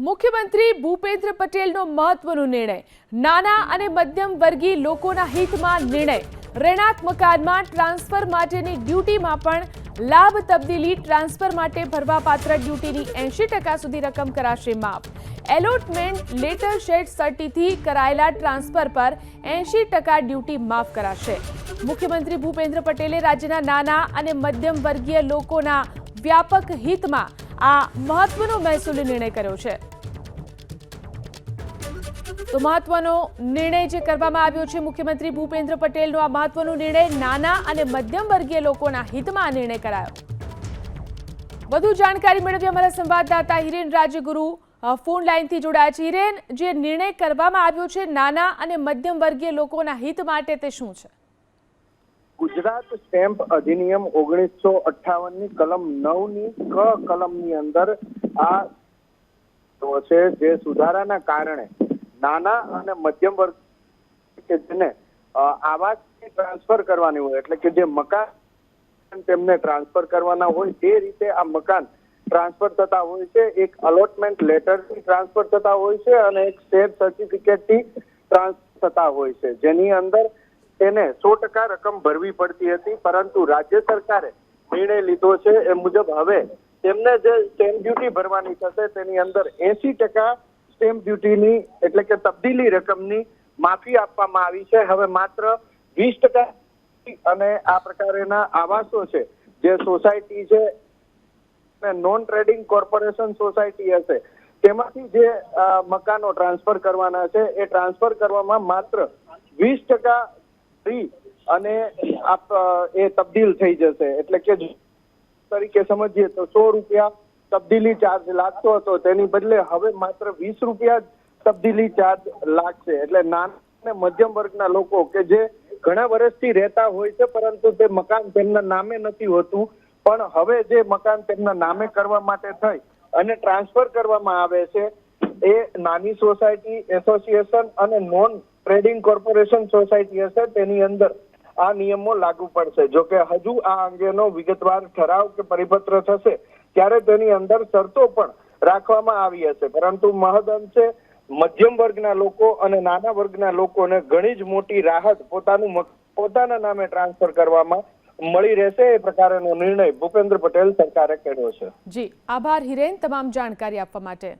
મુખ્યમંત્રી ભૂપેન્દ્ર પટેલનો મહત્વનો નિર્ણય, નાના અને મધ્યમ વર્ગીય લોકોના હિતમાં નિર્ણય. રહેણાંક મકાનમાં ટ્રાન્સફર માટેની ડ્યુટીમાં પણ લાભ તબદીલી. ટ્રાન્સફર માટે ભરવાપાત્ર ડ્યુટીની 80% સુધી રકમ કરાશે માફ. એલોટમેન્ટ લેટર શેડ સર્ટીથી કરાયેલા ટ્રાન્સફર પર 80% ડ્યુટી માફ કરાશે. મુખ્યમંત્રી ભૂપેન્દ્ર પટેલે રાજ્યના નાના અને મધ્યમ વર્ગીય લોકોના વ્યાપક હિતમાં આ મહત્વનો મહેસૂલી નિર્ણય કર્યો છે. તો મહત્વનો નિર્ણય જે કરવામાં આવ્યો છે મુખ્યમંત્રી ભૂપેન્દ્ર પટેલનો આ મહત્વનો નિર્ણય, નાના અને મધ્યમ વર્ગીય લોકોના હિતમાં આ નિર્ણય કરાયો. વધુ જાણકારી મેળવી અમારા સંવાદદાતા હિરેન રાજગુરુ ફોન લાઈનથી જોડાયા છે. હિરેન, જે નિર્ણય કરવામાં આવ્યો છે નાના અને મધ્યમ વર્ગીય લોકોના હિત માટે, તે શું છે? ગુજરાત સ્ટેમ્પ અધિનિયમ 1958 ની કલમ 9 ની ક કલમની અંદર આ છે જે સુધારાના કારણે નાના અને મધ્યમ વર્ગ કે જેને આવાસ ટ્રાન્સફર કરવાની હોય, એટલે કે જે મકાન તેમને ટ્રાન્સફર કરવાના હોય તે રીતે આ મકાન ટ્રાન્સફર થતા હોય છે. એક અલોટમેન્ટ લેટરથી ટ્રાન્સફર થતા હોય છે અને એક શેર સર્ટિફિકેટથી ટ્રાન્સફર થતા હોય છે, જેની અંદર તેને 100% રકમ ભરવી પડતી હતી. પરંતુ રાજ્ય સરકારે નિર્ણય લીધો છે એ મુજબ હવે તેમને જે સ્ટેમ્પ ડ્યુટી ભરવાની થશે તેની અંદર 80% સ્ટેમ્પ ડ્યુટીની એટલે કે તબદીલી રકમની માફી આપવામાં આવી છે. હવે માત્ર 20% અને આ પ્રકારના આવાસો છે, જે સોસાયટી છે નોન ટ્રેડિંગ કોર્પોરેશન સોસાયટી હશે, તેમાંથી જે મકાનો ટ્રાન્સફર કરવાના છે એ ટ્રાન્સફર કરવામાં માત્ર 20% અને એ તબદીલ થઈ જશે. એટલે કે તરીકે સમજીએ તો 100 રૂપિયા તબદીલી ચાર્જ લાગતો હતો, તેની બદલે હવે માત્ર 20 રૂપિયા તબદીલી ચાર્જ લાગશે. એટલે નાના અને મધ્યમ વર્ગના લોકો કે જે ઘણા વર્ષથી રહેતા હોય છે પરંતુ તે મકાન તેમના નામે નથી હોતું, પણ હવે જે મકાન તેમના નામે કરવા માટે થઈ અને ટ્રાન્સફર કરવામાં આવે છે એ નાની સોસાયટી, એસોસિએશન અને નોન ટ્રેડિંગ કોર્પોરેશન સોસાયટી હશે, તેની અંદર આ નિયમો લાગુ પડશે. જો કે હજુ આ અંગેનો વિગતવાર ઠરાવ કે પરિપત્ર થશે ત્યારે તેની અંદર શરતો પણ રાખવામાં આવી હશે. પરંતુ મહદઅંશે મધ્યમ વર્ગના લોકો અને નાના વર્ગના લોકોને ઘણી જ મોટી રાહત પોતાના નામે ટ્રાન્સફર કરવામાં મળી રહેશે. એ પ્રકારનો નિર્ણય ભૂપેન્દ્ર પટેલ સરકારે કર્યો છે. જી આભાર હિરેન, તમામ જાણકારી આપવા માટે.